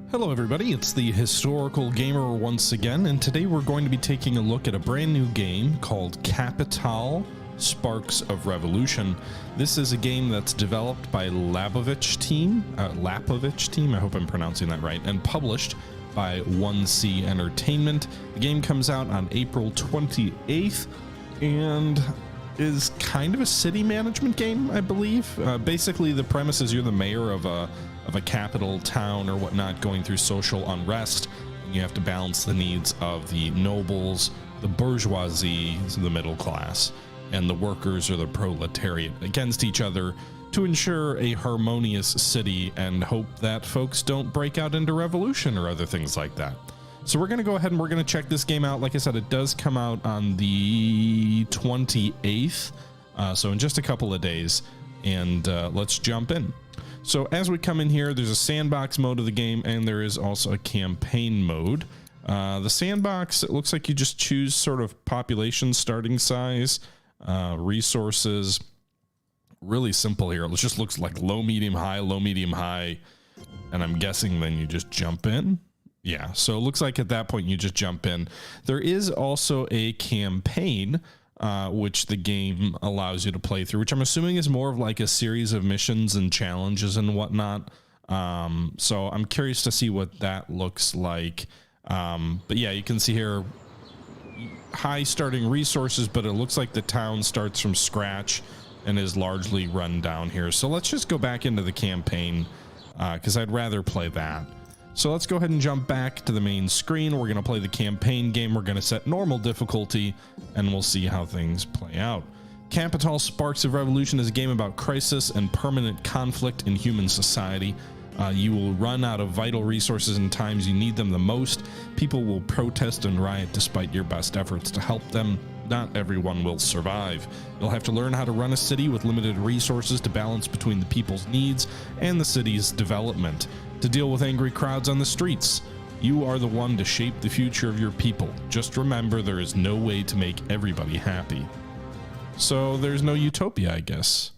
Hello everybody, it's the Historical Gamer once again, and today we're going to be taking a look at a brand new game called Kapital, Sparks of Revolution. This is a game that's developed by Lapovich team, I hope I'm pronouncing that right, and published by 1C Entertainment. The game comes out on April 28th and is kind of a city management game, I believe. Basically, the premise is you're the mayor of a capital town or whatnot, going through social unrest, and you have to balance the needs of the nobles, the bourgeoisie, so the middle class, and the workers or the proletariat against each other to ensure a harmonious city and hope that folks don't break out into revolution or other things like that. So we're going to go ahead and we're going to check this game out. Like I said, it does come out on the 28th, so in just a couple of days, and let's jump in. So as we come in here, there's a sandbox mode of the game, and there is also a campaign mode. The sandbox, it looks like you just choose sort of population starting size, resources. Really simple here. It just looks like low, medium, high, and I'm guessing then you just jump in. Yeah, so it looks like at that point you just jump in. There is also a campaign, which the game allows you to play through, which I'm assuming is more of like a series of missions and challenges and whatnot. So I'm curious to see what that looks like. But yeah, you can see here high starting resources, but it looks like the town starts from scratch and is largely run down here. So let's just go back into the campaign because I'd rather play that. So let's go ahead and jump back to the main screen. We're going to play the campaign game. We're going to set normal difficulty, and we'll see how things play out. Kapital Sparks of Revolution is a game about crisis and permanent conflict in human society. You will run out of vital resources in times you need them the most. People will protest and riot despite your best efforts to help them. Not everyone will survive. You'll have to learn how to run a city with limited resources to balance between the people's needs and the city's development. To deal with angry crowds on the streets, you are the one to shape the future of your people. Just remember, there is no way to make everybody happy. So there's no utopia, I guess.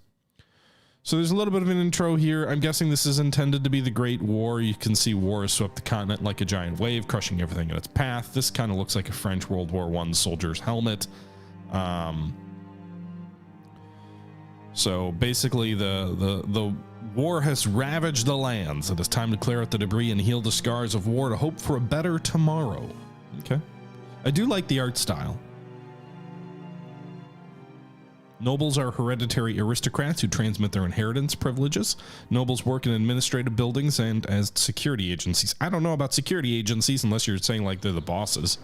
So there's a little bit of an intro here. I'm guessing this is intended to be the Great War. You can see war has swept the continent like a giant wave, crushing everything in its path. This kind of looks like a French World War I soldier's helmet. So basically the war has ravaged the lands. It is time to clear out the debris and heal the scars of war to hope for a better tomorrow. Okay. I do like the art style. Nobles are hereditary aristocrats who transmit their inheritance privileges. Nobles work in administrative buildings and as security agencies. I don't know about security agencies unless you're saying like they're the bosses.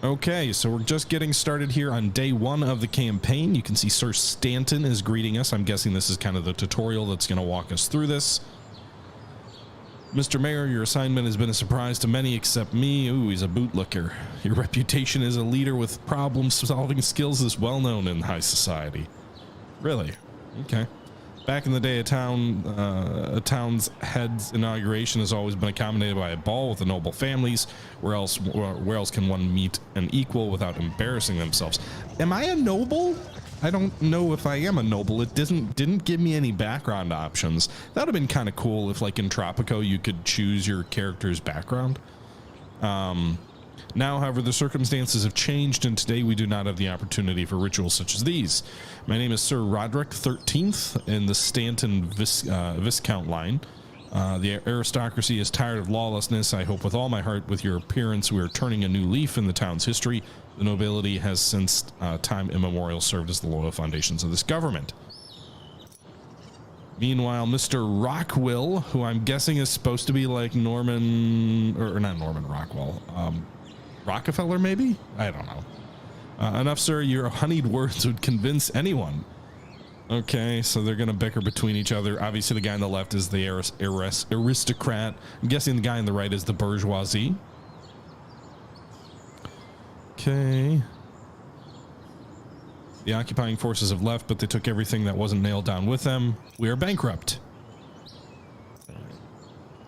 Okay, so we're just getting started here on day one of the campaign. You can see Sir Stanton is greeting us. I'm guessing this is kind of the tutorial that's going to walk us through this. Mr. Mayor, your assignment has been a surprise to many except me. Ooh, he's a bootlicker. Your reputation as a leader with problem-solving skills is well known in high society. Really? Okay. Back in the day, a town's head's inauguration has always been accommodated by a ball with the noble families. Where else can one meet an equal without embarrassing themselves? Am I a noble? I don't know if I am a noble. It didn't give me any background options. That would have been kind of cool if, like in Tropico, you could choose your character's background. Now, however, the circumstances have changed, and today we do not have the opportunity for rituals such as these. My name is Sir Roderick 13th in the Stanton Viscount line. The aristocracy is tired of lawlessness. I hope with all my heart with your appearance we are turning a new leaf in the town's history. The nobility has since time immemorial served as the loyal foundations of this government. Meanwhile, Mr. Rockwell, who I'm guessing is supposed to be like Norman, or not Norman Rockwell, Rockefeller maybe? I don't know. Enough, sir. Your honeyed words would convince anyone. Okay, so they're going to bicker between each other. Obviously, the guy on the left is the aristocrat. I'm guessing the guy on the right is the bourgeoisie. Okay. The occupying forces have left, but they took everything that wasn't nailed down with them. We are bankrupt.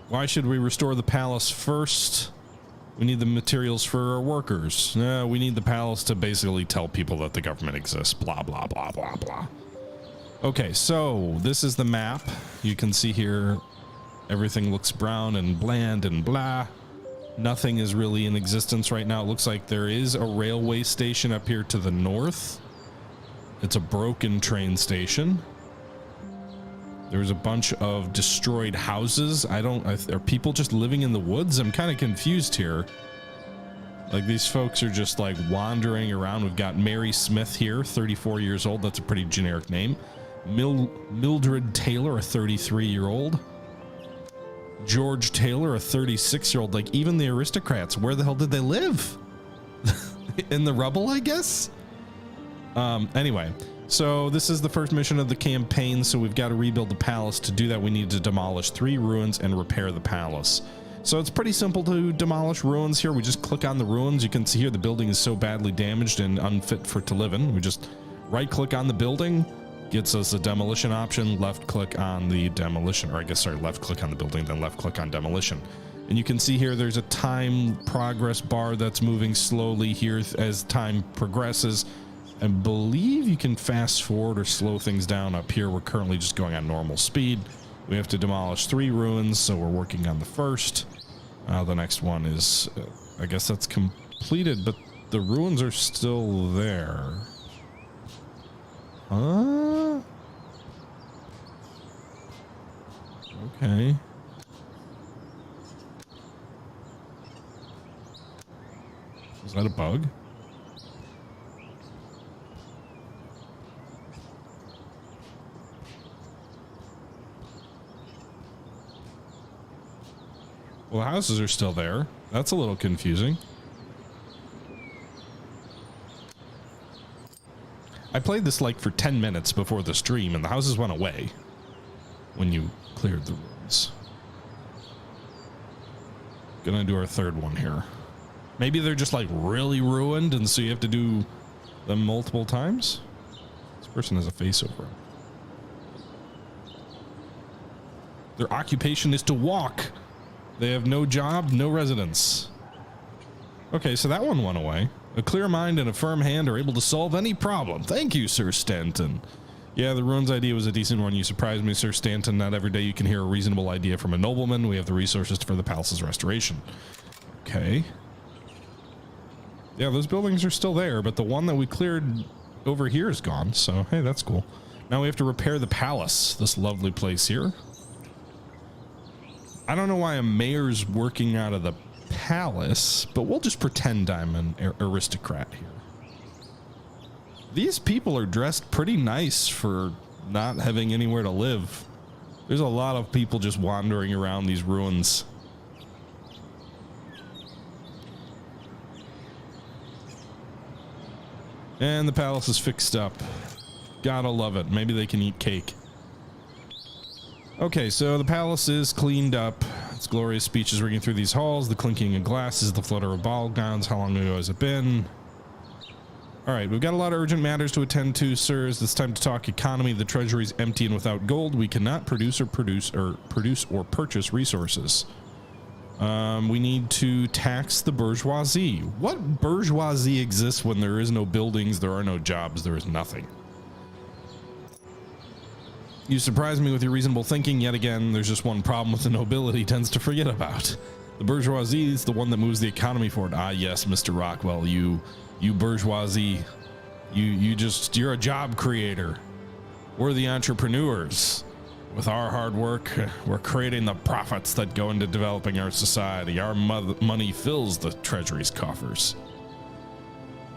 Why should we restore the palace first? We need the materials for our workers. We need the palace to basically tell people that the government exists. Blah, blah, blah, blah, blah. Okay, so this is the map. You can see here Everything looks brown and bland and blah. Nothing is really in existence right now. It looks like there is a railway station up here to the north. It's a broken train station. There's a bunch of destroyed houses. Are people just living in the woods? I'm kind of confused here. Like, these folks are just like wandering around. We've got Mary Smith here, 34 years old. That's a pretty generic name. Mildred Taylor, a 33-year-old. George Taylor, a 36-year-old. Like, even the aristocrats, where the hell did they live? In the rubble, I guess? Anyway, so this is the first mission of the campaign, so we've got to rebuild the palace. To do that, we need to demolish 3 ruins and repair the palace. So it's pretty simple to demolish ruins here. We just click on the ruins. You can see here the building is so badly damaged and unfit to live in. We just right-click on the building, gets us a demolition option, left-click on the demolition, or I guess, sorry, left-click on the building, then left-click on demolition. And you can see here there's a time progress bar that's moving slowly here as time progresses. I believe you can fast forward or slow things down up here. We're currently just going on normal speed. We have to demolish 3 ruins, so we're working on the first. The next one is, I guess that's completed, but the ruins are still there. Huh? Okay. Is that a bug? Well, the houses are still there. That's a little confusing. I played this like for 10 minutes before the stream and the houses went away when you cleared the rooms. Gonna do our third one here. Maybe they're just like really ruined and so you have to do them multiple times. This person has a face over him. Their occupation is to walk. They have no job, no residence. Okay, so that one went away. A clear mind and a firm hand are able to solve any problem. Thank you, Sir Stanton. Yeah, the ruins idea was a decent one. You surprised me, Sir Stanton. Not every day you can hear a reasonable idea from a nobleman. We have the resources for the palace's restoration. Okay. Yeah, those buildings are still there, but the one that we cleared over here is gone. So, hey, that's cool. Now we have to repair the palace, this lovely place here. I don't know why a mayor's working out of the palace, but we'll just pretend I'm an aristocrat here. These people are dressed pretty nice for not having anywhere to live. There's a lot of people just wandering around these ruins. And the palace is fixed up. Gotta love it. Maybe they can eat cake. Okay, so the palace is cleaned up. Its glorious speeches ringing through these halls, the clinking of glasses, the flutter of ball gowns. How long ago has it been? All right, we've got a lot of urgent matters to attend to, sirs. It's time to talk economy. The treasury's empty and without gold. We cannot produce or purchase resources. We need to tax the bourgeoisie. What bourgeoisie exists when there is no buildings, there are no jobs, there is nothing? You surprise me with your reasonable thinking. Yet again, there's just one problem with the nobility tends to forget about. The bourgeoisie is the one that moves the economy forward. Ah, yes, Mr. Rockwell, you bourgeoisie, you're a job creator. We're the entrepreneurs. With our hard work, we're creating the profits that go into developing our society. Our money fills the treasury's coffers.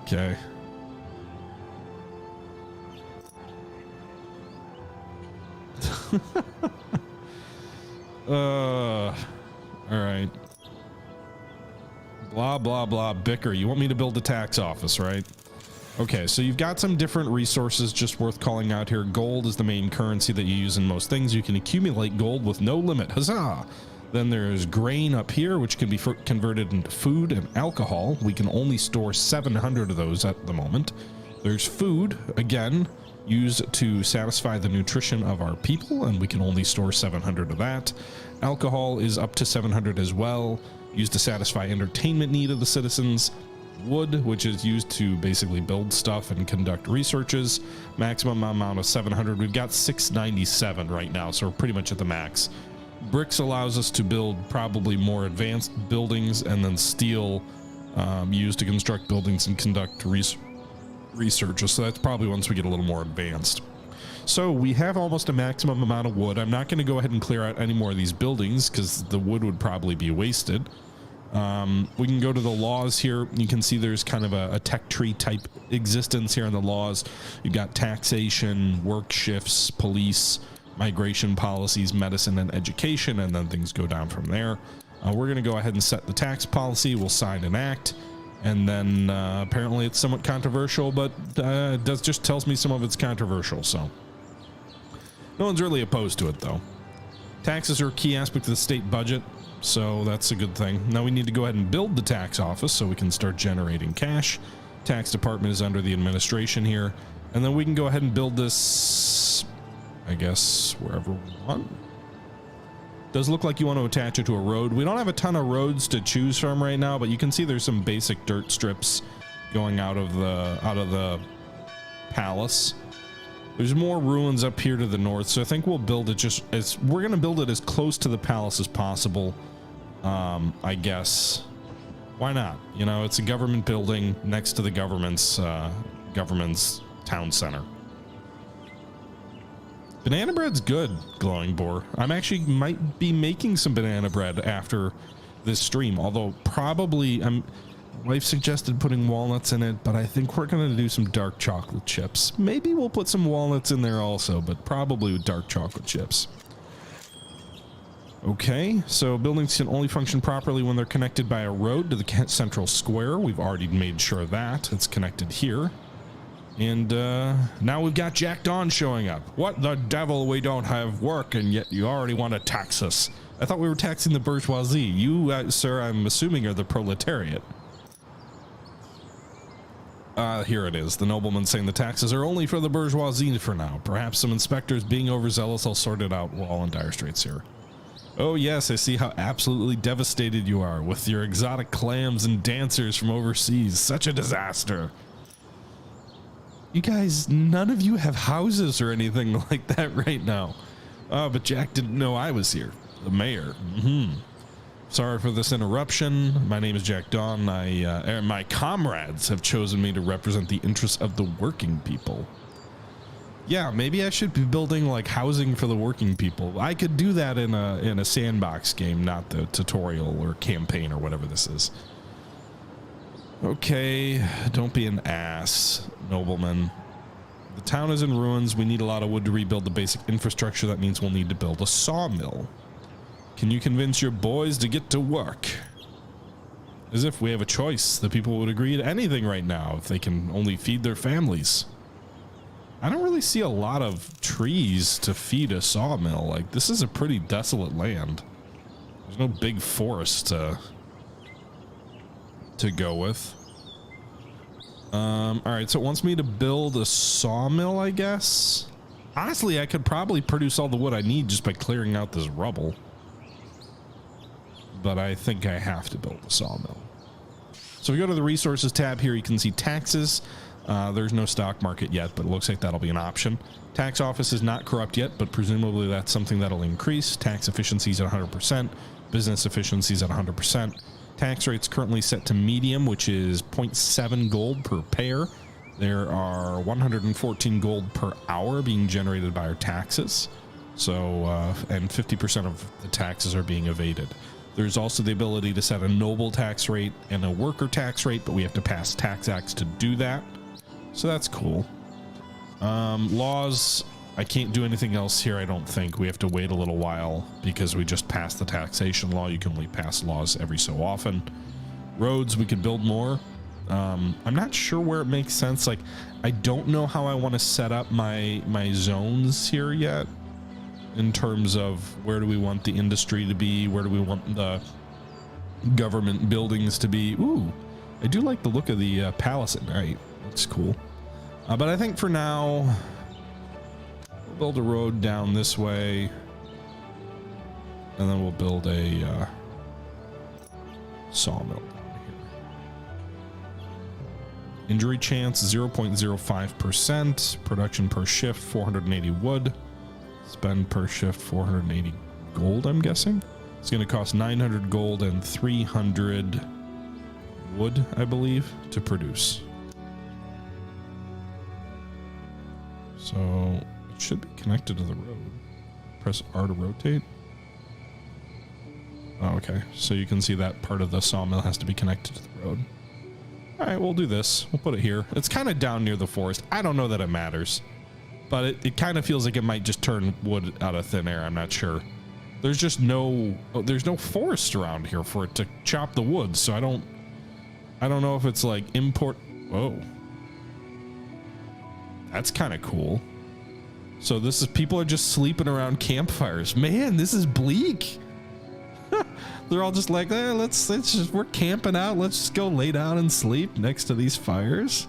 Okay. All right. Blah, blah, blah. Bicker. You want me to build a tax office, right? Okay, so you've got some different resources just worth calling out here. Gold is the main currency that you use in most things. You can accumulate gold with no limit. Huzzah! Then there's grain up here, which can be converted into food and alcohol. We can only store 700 of those at the moment. There's food, again, used to satisfy the nutrition of our people, and we can only store 700 of that. Alcohol is up to 700 as well, used to satisfy entertainment need of the citizens. Wood, which is used to basically build stuff and conduct researches, maximum amount of 700. We've got 697 right now, so we're pretty much at the max. Bricks allows us to build probably more advanced buildings, and then steel used to construct buildings and conduct research. So that's probably once we get a little more advanced. So we have almost a maximum amount of wood. I'm not going to go ahead and clear out any more of these buildings because the wood would probably be wasted. We can go to the laws here. You can see there's kind of a tech tree type existence here in the laws. You've got taxation, work shifts, police, migration policies, medicine, and education, and then things go down from there. We're going to go ahead and set the tax policy. We'll sign an act, and then apparently it's somewhat controversial, but it just tells me some of it's controversial, so no one's really opposed to it, though. Taxes are a key aspect of the state budget, so that's a good thing. Now we need to go ahead and build the tax office so we can start generating cash. Tax department is under the administration here, and then we can go ahead and build this, I guess, wherever we want. Does look like you want to attach it to a road. We don't have a ton of roads to choose from right now, but you can see there's some basic dirt strips going out of the palace. There's more ruins up here to the north, so I think we'll build it we're going to build it as close to the palace as possible. I guess. Why not? You know, it's a government building next to the government's town center. Banana bread's good, Glowing Boar. I'm actually might be making some banana bread after this stream, although probably wife suggested putting walnuts in it, but I think we're going to do some dark chocolate chips. Maybe we'll put some walnuts in there also, but probably with dark chocolate chips. Okay, so buildings can only function properly when they're connected by a road to the central square. We've already made sure that it's connected here. And now we've got Jack Dawn showing up. What the devil? We don't have work, and yet you already want to tax us. I thought we were taxing the bourgeoisie. You, sir, I'm assuming are the proletariat. Here it is. The nobleman saying the taxes are only for the bourgeoisie for now. Perhaps some inspectors being overzealous. I'll sort it out. We're all in dire straits here. Oh yes, I see how absolutely devastated you are with your exotic clams and dancers from overseas. Such a disaster. You guys, none of you have houses or anything like that right now. But Jack didn't know I was here. The mayor. Sorry for this interruption. My name is Jack Dawn. My comrades have chosen me to represent the interests of the working people. Yeah, maybe I should be building like housing for the working people. I could do that in a sandbox game, not the tutorial or campaign or whatever this is. Okay, don't be an ass, nobleman. The town is in ruins. We need a lot of wood to rebuild the basic infrastructure. That means we'll need to build a sawmill. Can you convince your boys to get to work? As if we have a choice. The people would agree to anything right now if they can only feed their families. I don't really see a lot of trees to feed a sawmill. Like, this is a pretty desolate land. There's no big forest to go with. All right, so it wants me to build a sawmill, I guess. Honestly, I could probably produce all the wood I need just by clearing out this rubble. But I think I have to build a sawmill. So we go to the resources tab here. You can see taxes. There's no stock market yet, but it looks like that'll be an option. Tax office is not corrupt yet, but presumably that's something that'll increase. Tax efficiencies at 100%. Business efficiencies at 100%. Tax rates currently set to medium, which is 0.7 gold per pair. There are 114 gold per hour being generated by our taxes. So, and 50% of the taxes are being evaded. There's also the ability to set a noble tax rate and a worker tax rate, but we have to pass tax acts to do that. So that's cool. Laws, I can't do anything else here, I don't think. We have to wait a little while because we just passed the taxation law. You can only pass laws every so often. Roads, we could build more. I'm not sure where it makes sense. Like, I don't know how I want to set up my zones here yet. In terms of where do we want the industry to be? Where do we want the government buildings to be? Ooh, I do like the look of the palace at night. Looks cool. But I think for now, we'll build a road down this way. And then we'll build a sawmill down here. Injury chance 0.05%. Production per shift 480 wood. Spend per shift 480 gold, I'm guessing. It's going to cost 900 gold and 300 wood, I believe, to produce. So it should be connected to the road. Press R to rotate. Oh, okay. So you can see that part of the sawmill has to be connected to the road. All right, we'll do this. We'll put it here. It's kind of down near the forest. I don't know that it matters, but it kind of feels like it might just turn wood out of thin air. I'm not sure. There's just there's no forest around here for it to chop the wood. So I don't know if it's like import. Whoa. That's kind of cool. So this is, people are just sleeping around campfires. Man, this is bleak. They're all just like, we're camping out. Let's just go lay down and sleep next to these fires.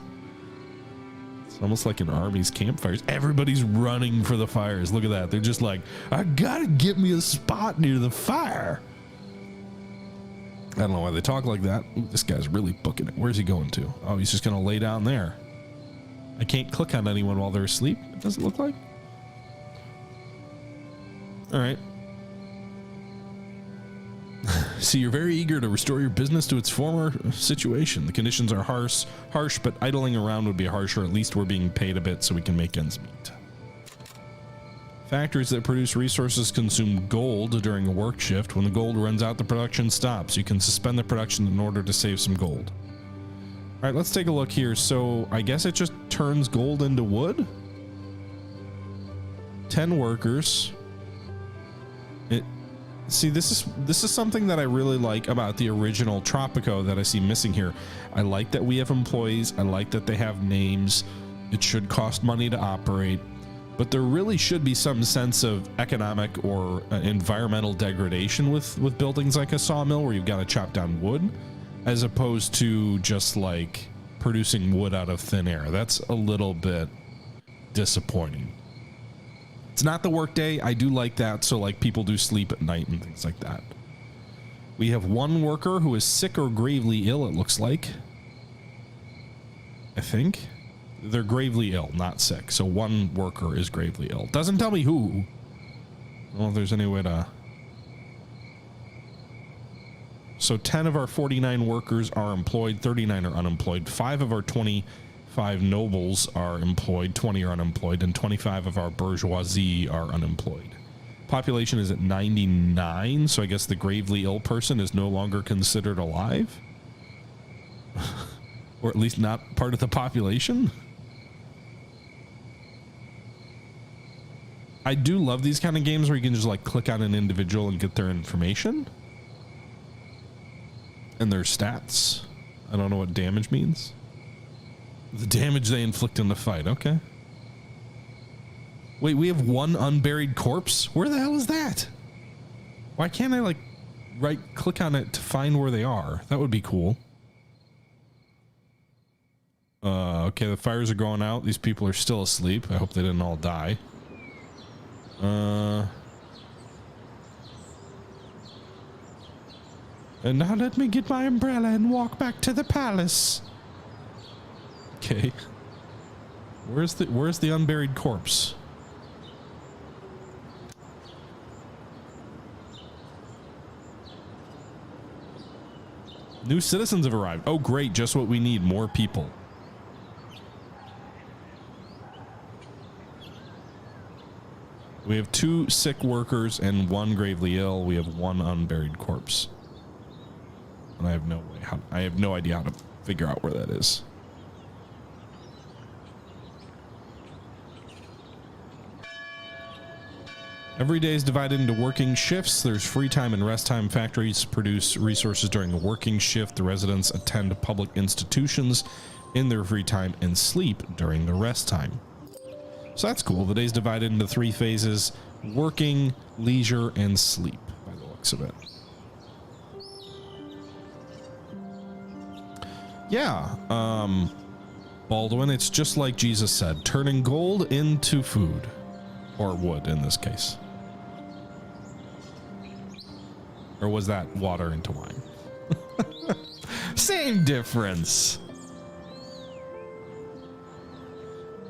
It's almost like an army's campfires. Everybody's running for the fires. Look at that. They're just like, I gotta get me a spot near the fire. I don't know why they talk like that. Ooh, this guy's really booking it. Where's he going to? Oh, he's just gonna lay down there. I can't click on anyone while they're asleep. It doesn't look like. All right. See, you're very eager to restore your business to its former situation. The conditions are harsh, but idling around would be harsh, or at least we're being paid a bit so we can make ends meet. Factories that produce resources consume gold during a work shift. When the gold runs out, the production stops. You can suspend the production in order to save some gold. All right, let's take a look here. So I guess it just turns gold into wood. 10 workers. See, this is something that I really like about the original Tropico that I see missing here. I like that we have employees. I like that they have names. It should cost money to operate, but there really should be some sense of economic or environmental degradation with buildings like a sawmill where you've got to chop down wood, as opposed to just like producing wood out of thin air. That's a little bit disappointing. It's not the work day. I do like that. So like people do sleep at night and things like that. We have one worker who is sick or gravely ill, it looks like. I think they're gravely ill, not sick. So one worker is gravely ill. Doesn't tell me who. I don't know if there's any way to. So 10 of our 49 workers are employed, 39 are unemployed. 5 of our 25 nobles are employed, 20 are unemployed, and 25 of our bourgeoisie are unemployed. Population is at 99, so I guess the gravely ill person is no longer considered alive? Or at least not part of the population? I do love these kind of games where you can just like click on an individual and get their information. And their stats. I don't know what damage means. The damage they inflict in the fight. Okay. Wait, we have one unburied corpse? Where the hell is that? Why can't I like right click on it to find where they are? That would be cool. Okay, the fires are going out. These people are still asleep. I hope they didn't all die. And now let me get my umbrella and walk back to the palace. Okay. Where's the unburied corpse? New citizens have arrived. Oh, great. Just what we need. More people. We have 2 sick workers and 1 gravely ill. We have 1 unburied corpse. And I have no idea how to figure out where that is. Every day is divided into working shifts. There's free time and rest time. Factories produce resources during the working shift. The residents attend public institutions in their free time and sleep during the rest time. So that's cool. The day's divided into 3 phases: working, leisure, and sleep, by the looks of it. Yeah, Baldwin, it's just like Jesus said, turning gold into food. Or wood, in this case. Or was that water into wine? Same difference.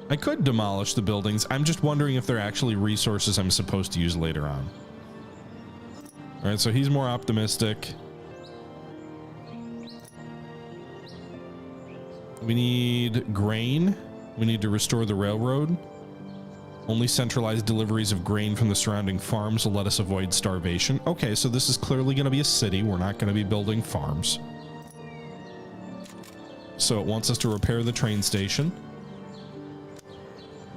I could demolish the buildings. I'm just wondering if they're actually resources I'm supposed to use later on. All right, so he's more optimistic. We need grain. We need to restore the railroad. Only centralized deliveries of grain from the surrounding farms will let us avoid starvation. Okay, so this is clearly going to be a city. We're not going to be building farms. So it wants us to repair the train station.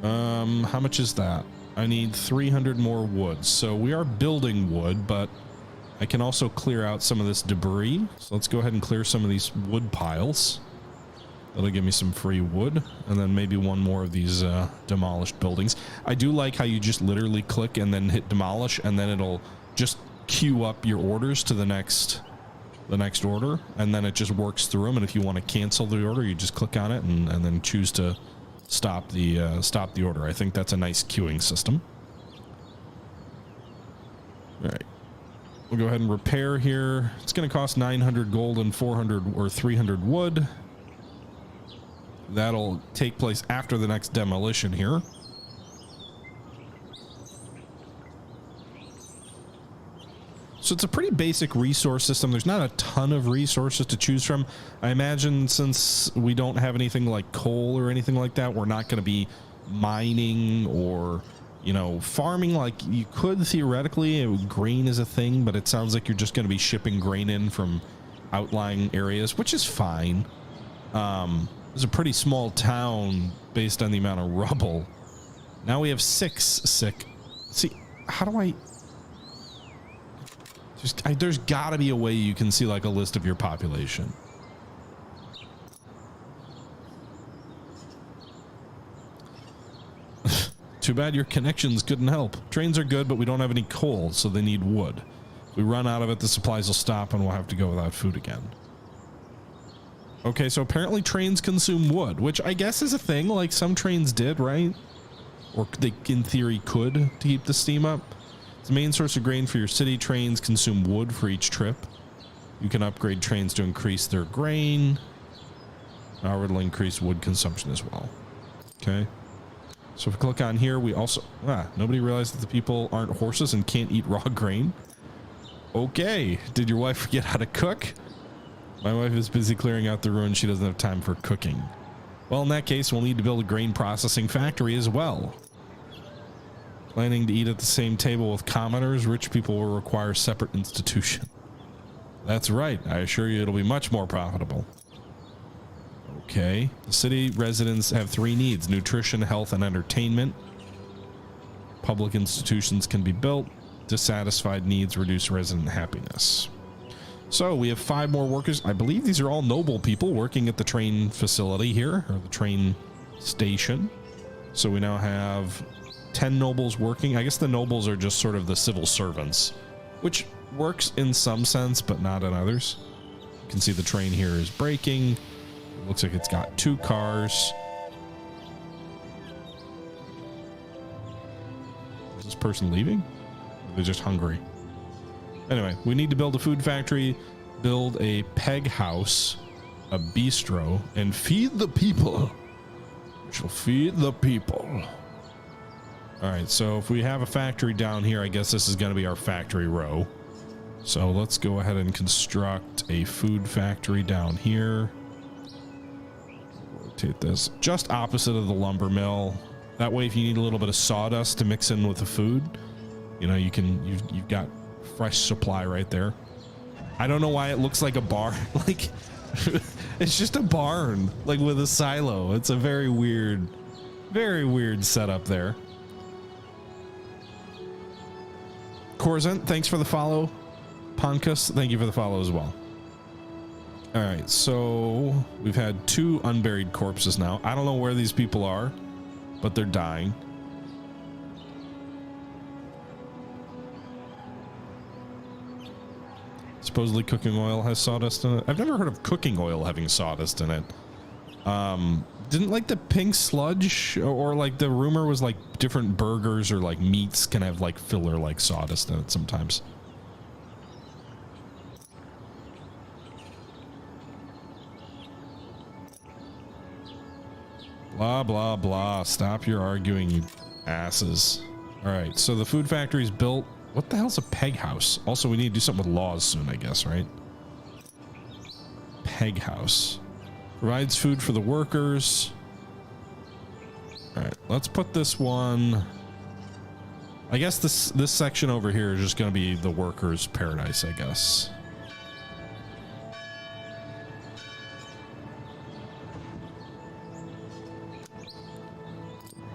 How much is that? I need 300 more wood. So we are building wood, but I can also clear out some of this debris. So let's go ahead and clear some of these wood piles. That'll give me some free wood, and then maybe one more of these demolished buildings. I do like how you just literally click and then hit demolish, and then it'll just queue up your orders to the next order, and then it just works through them. And if you want to cancel the order, you just click on it and then choose to stop the order. I think that's a nice queuing system. All right, we'll go ahead and repair here. It's going to cost 900 gold and 400 or 300 wood. That'll take place after the next demolition here. So it's a pretty basic resource system. There's not a ton of resources to choose from. I imagine since we don't have anything like coal or anything like that, we're not going to be mining or, you know, farming. Like you could theoretically, grain is a thing, but it sounds like you're just going to be shipping grain in from outlying areas, which is fine. It's a pretty small town based on the amount of rubble. Now we have 6 sick. See, how do I... there's gotta be a way you can see like a list of your population. Too bad your connections couldn't help. Trains are good, but we don't have any coal, so they need wood. If we run out of it, the supplies will stop and we'll have to go without food again. Okay, so apparently trains consume wood, which I guess is a thing. Like some trains did, right? Or they, in theory, could to keep the steam up. It's the main source of grain for your city. Trains consume wood for each trip. You can upgrade trains to increase their grain. Now it'll increase wood consumption as well. Okay. So if we click on here, we also... nobody realized that the people aren't horses and can't eat raw grain. Okay. Did your wife forget how to cook? My wife is busy clearing out the ruins. She doesn't have time for cooking. Well, in that case, we'll need to build a grain processing factory as well. Planning to eat at the same table with commoners, rich people will require separate institution. That's right. I assure you it'll be much more profitable. Okay. The city residents have 3 needs: nutrition, health, and entertainment. Public institutions can be built. Dissatisfied needs reduce resident happiness. So we have 5 more workers. I believe these are all noble people working at the train facility here, or the train station. So we now have 10 nobles working. I guess the nobles are just sort of the civil servants, which works in some sense, but not in others. You can see the train here is braking. It looks like it's got 2 cars. Is this person leaving? Or they're just hungry. Anyway, we need to build a food factory, build a peg house, a bistro, and feed the people. We shall feed the people. All right, so if we have a factory down here, I guess this is going to be our factory row. So let's go ahead and construct a food factory down here. Rotate this just opposite of the lumber mill. That way, if you need a little bit of sawdust to mix in with the food, you know, you've got fresh supply right there. I don't know why it looks like a barn. Like it's just a barn, like with a silo. It's a very weird setup there. Corzent, thanks for the follow. Ponkus, thank you for the follow as well. All right, so we've had 2 unburied corpses now. I don't know where these people are, but they're dying. Supposedly cooking oil has sawdust in it. I've never heard of cooking oil having sawdust in it. Didn't like the pink sludge or like the rumor was like different burgers or like meats can have like filler like sawdust in it sometimes. Blah, blah, blah. Stop your arguing, you asses. All right, so the food factory's built. What the hell's a peg house? Also, we need to do something with laws soon, I guess, right? Peg house. Provides food for the workers. All right, let's put this one. I guess this section over here is just going to be the workers' paradise, I guess.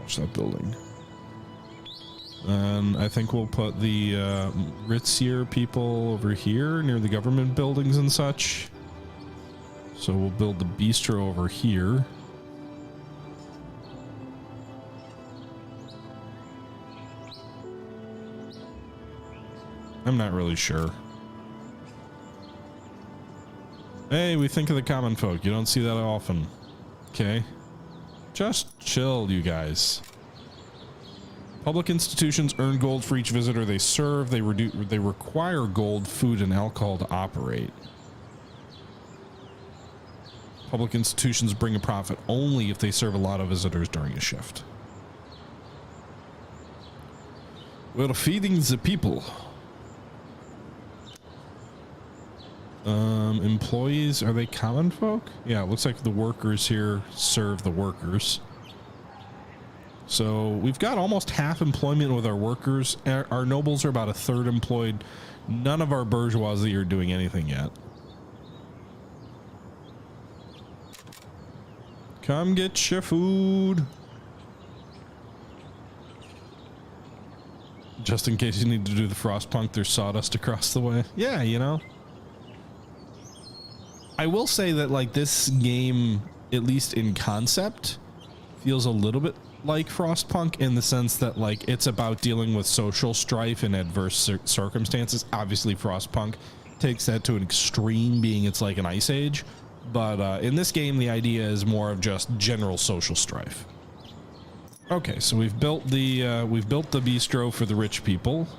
Watch that building. And I think we'll put the ritzier people over here near the government buildings and such. So we'll build the bistro over here. I'm not really sure. Hey, we think of the common folk. You don't see that often. Okay. Just chill, you guys. Public institutions earn gold for each visitor they serve. They require gold, food, and alcohol to operate. Public institutions bring a profit only if they serve a lot of visitors during a shift. We're feeding the people. Employees, are they common folk? Yeah, it looks like the workers here serve the workers. So we've got almost half employment with our workers. Our nobles are about a third employed. None of our bourgeoisie are doing anything yet. Come get your food. Just in case you need to do the frostpunk, there's sawdust across the way. Yeah, you know. I will say that, like, this game, at least in concept, feels a little bit like Frostpunk in the sense that, like, it's about dealing with social strife and adverse circumstances. Obviously, Frostpunk takes that to an extreme, being it's like an ice age. But in this game, the idea is more of just general social strife. Okay, so we've built the bistro for the rich people,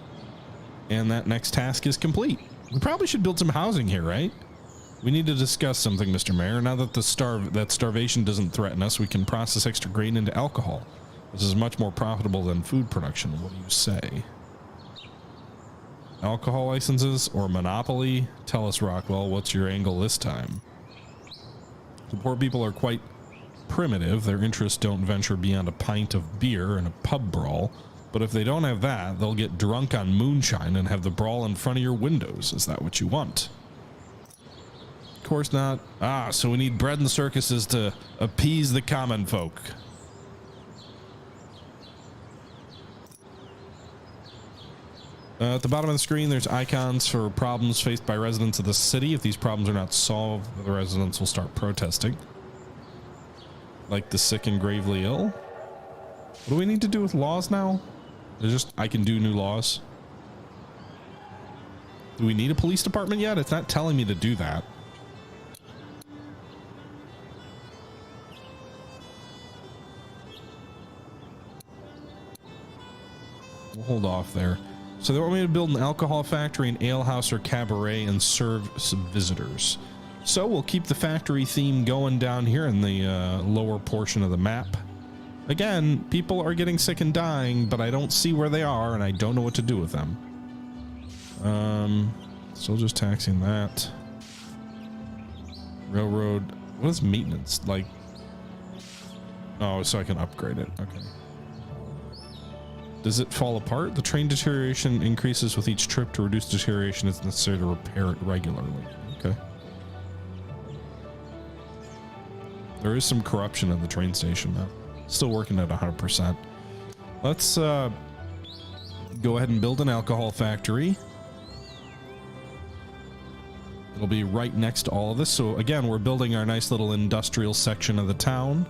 and that next task is complete. We probably should build some housing here, right? We need to discuss something, Mr. Mayor. Now that starvation doesn't threaten us, we can process extra grain into alcohol. This is much more profitable than food production. What do you say? Alcohol licenses or monopoly? Tell us, Rockwell, what's your angle this time? The poor people are quite primitive. Their interests don't venture beyond a pint of beer and a pub brawl. But if they don't have that, they'll get drunk on moonshine and have the brawl in front of your windows. Is that what you want? Of course not. Ah, so we need bread and circuses to appease the common folk. At the bottom of the screen, there's icons for problems faced by residents of the city. If these problems are not solved, the residents will start protesting. Like the sick and gravely ill. What do we need to do with laws now? There's just, I can do new laws. Do we need a police department yet? It's not telling me to do that. We'll hold off there. So they want me to build an alcohol factory, an ale house, or cabaret and serve some visitors. So we'll keep the factory theme going down here in the lower portion of the map. Again, people are getting sick and dying, but I don't see where they are, and I don't know what to do with them. Still just taxing that. Railroad. What is maintenance? Like, oh, so I can upgrade it. Okay. Does it fall apart? The train deterioration increases with each trip. To reduce deterioration, it's necessary to repair it regularly. Okay. There is some corruption in the train station now. Still working at 100%. Let's go ahead and build an alcohol factory. It'll be right next to all of this. So again, we're building our nice little industrial section of the town.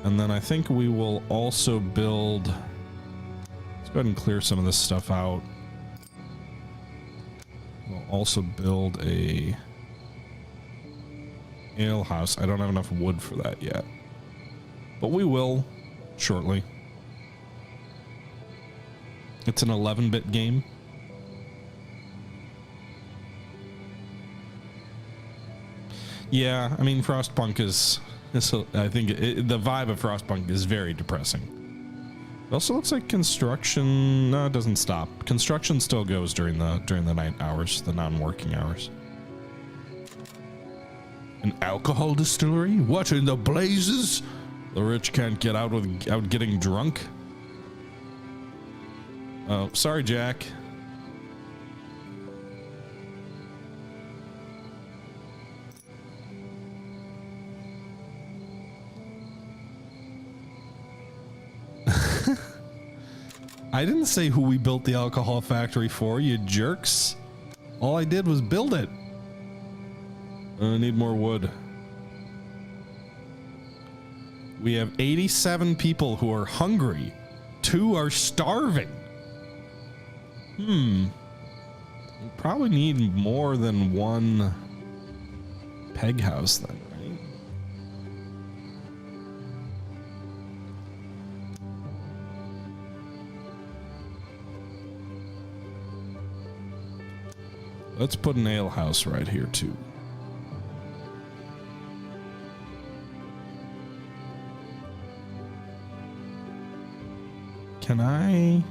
And then I think we will also build, let's go ahead and clear some of this stuff out. We'll also build a ale house. I don't have enough wood for that yet, but we will shortly. It's an 11-bit game. Yeah, I mean, Frostpunk is... So I think the vibe of Frostpunk is very depressing. It also looks like construction, no, it doesn't stop. Construction still goes during the night hours, the non-working hours. An alcohol distillery? What in the blazes? The rich can't get out without getting drunk. Oh, sorry, Jack. I didn't say who we built the alcohol factory for, you jerks. All I did was build it. I need more wood. We have 87 people who are hungry. 2 are starving. We probably need more than one peg house then, right? Let's put an ale house right here too. Can I?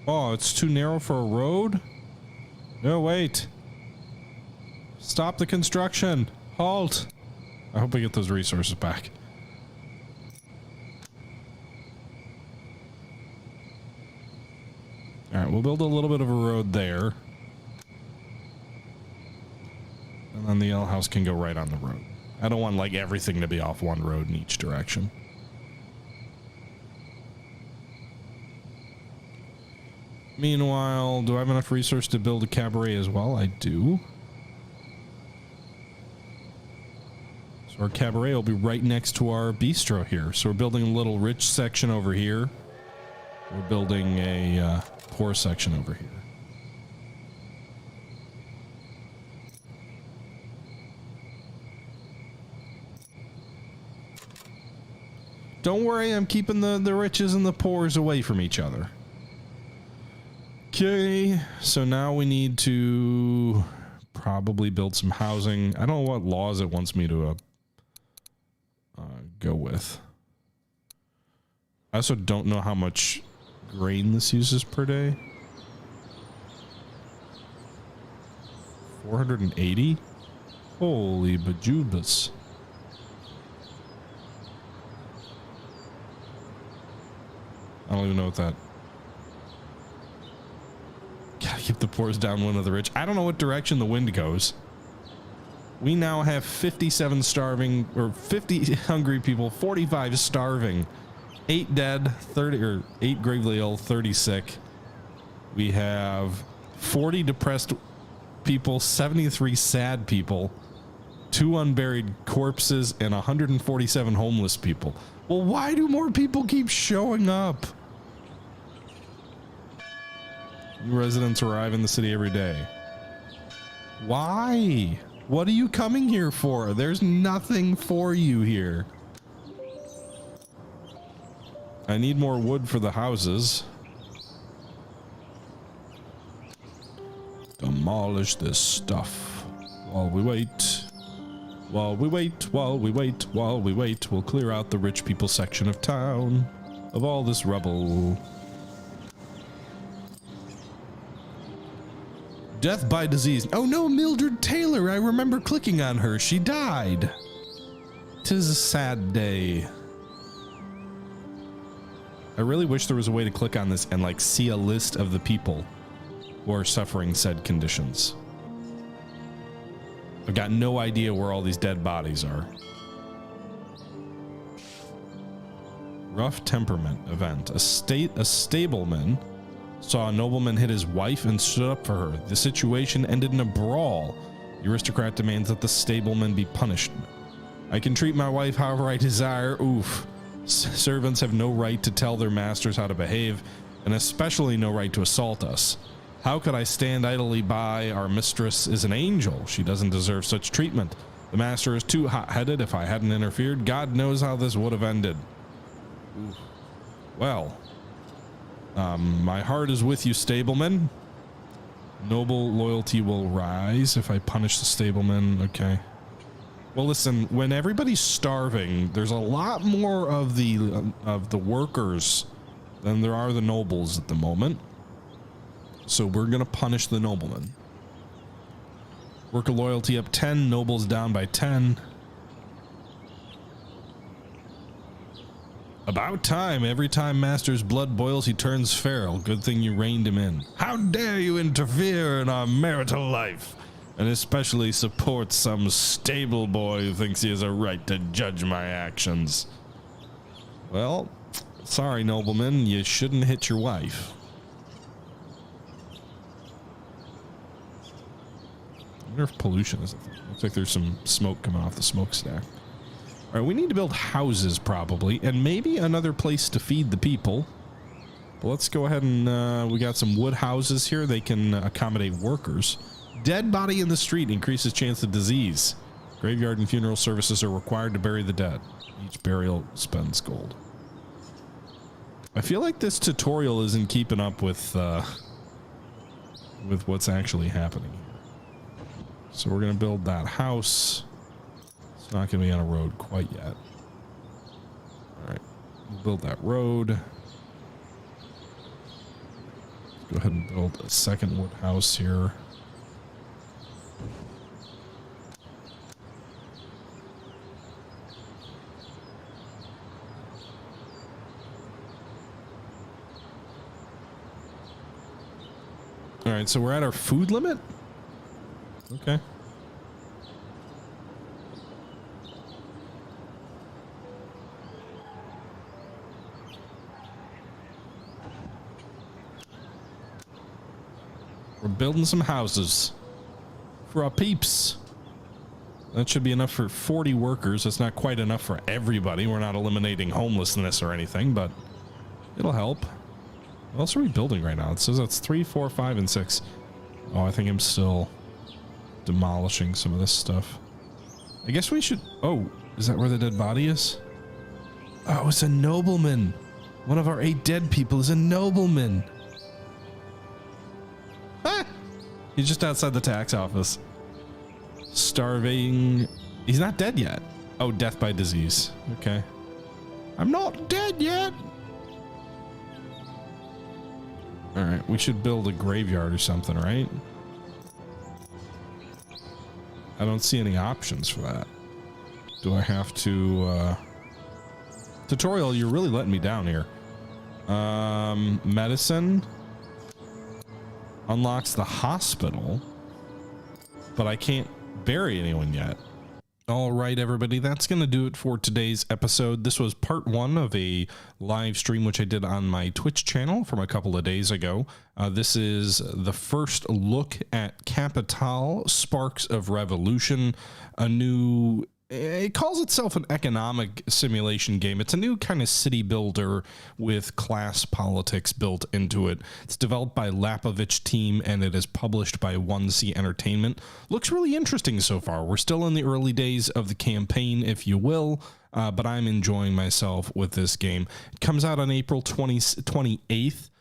Oh, it's too narrow for a road? No, wait. Stop the construction. Halt. I hope we get those resources back. All right, we'll build a little bit of a road there. And then the ale house can go right on the road. I don't want like everything to be off one road in each direction. Meanwhile, do I have enough resource to build a cabaret as well? I do. So our cabaret will be right next to our bistro here. So we're building a little rich section over here. We're building a poor section over here. Don't worry, I'm keeping the riches and the poors away from each other. Okay, so now we need to probably build some housing. I don't know what laws it wants me to go with. I also don't know how much grain this uses per day. 480? Holy bajubas. I don't even know what that... Gotta keep the poors downwind of the rich. I don't know what direction the wind goes. We now have 57 starving, or 50 hungry people, 45 starving, 8 dead, 30, or 8 gravely ill, 30 sick. We have 40 depressed people, 73 sad people, 2 unburied corpses, and 147 homeless people. Well, why do more people keep showing up? New residents arrive in the city every day. Why? What are you coming here for? There's nothing for you here. I need more wood for the houses. Demolish this stuff while we wait. While we wait, while we wait, while we wait, we'll clear out the rich people section of town of all this rubble. Death by disease. Oh no, Mildred Taylor. I remember clicking on her. She died. 'Tis a sad day. I really wish there was a way to click on this and like see a list of the people who are suffering said conditions. I've got no idea where all these dead bodies are. Rough temperament event. A stableman saw a nobleman hit his wife and stood up for her. The situation ended in a brawl. The aristocrat demands that the stableman be punished. I can treat my wife however I desire. Oof. Servants have no right to tell their masters how to behave, and especially no right to assault us. How could I stand idly by? Our mistress is an angel. She doesn't deserve such treatment. The master is too hot-headed. If I hadn't interfered, God knows how this would have ended. Ooh. Well, my heart is with you, stableman. Noble loyalty will rise if I punish the stableman. Okay. Well, listen, when everybody's starving, there's a lot more of the workers than there are the nobles at the moment. So we're going to punish the nobleman. Worker loyalty up 10, nobles down by 10. About time. Every time Master's blood boils, he turns feral. Good thing you reined him in. How dare you interfere in our marital life, and especially support some stable boy who thinks he has a right to judge my actions. Well, sorry, nobleman, you shouldn't hit your wife. I wonder if pollution is a thing. Looks like there's some smoke coming off the smokestack. All right, we need to build houses probably, and maybe another place to feed the people. But let's go ahead and we got some wood houses here. They can accommodate workers. Dead body in the street increases chance of disease. Graveyard and funeral services are required to bury the dead. Each burial spends gold. I feel like this tutorial isn't keeping up with what's actually happening here. So we're going to build that house. It's not going to be on a road quite yet. All right, we'll build that road. Let's go ahead and build a second wood house here. All right, so we're at our food limit. Okay. We're building some houses for our peeps. That should be enough for 40 workers. That's not quite enough for everybody. We're not eliminating homelessness or anything, but it'll help. What else are we building right now? It says that's 3, 4, 5, and 6. Oh, I think I'm still demolishing some of this stuff. I guess we should... Oh, is that where the dead body is? Oh, it's a nobleman. One of our 8 dead people is a nobleman. Ah! He's just outside the tax office. Starving. He's not dead yet. Oh, death by disease. Okay. I'm not dead yet. All right, we should build a graveyard or something, right? I don't see any options for that. Do I have to, tutorial, you're really letting me down here. Medicine unlocks the hospital, but I can't bury anyone yet. All right, everybody, that's going to do it for today's episode. This was part 1 of a live stream which I did on my Twitch channel from a couple of days ago. This is the first look at Kapital, Sparks of Revolution, a new... It calls itself an economic simulation game. It's a new kind of city builder with class politics built into it. It's developed by Lapovich team and it is published by 1C Entertainment. Looks really interesting so far. We're still in the early days of the campaign, if you will, but I'm enjoying myself with this game. It comes out on April 28th.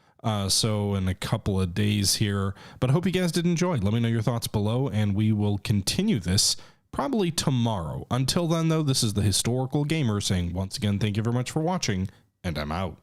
So in a couple of days here, but I hope you guys did enjoy. Let me know your thoughts below and we will continue this probably tomorrow. Until then, though, this is the Historical Gamer saying once again, thank you very much for watching, and I'm out.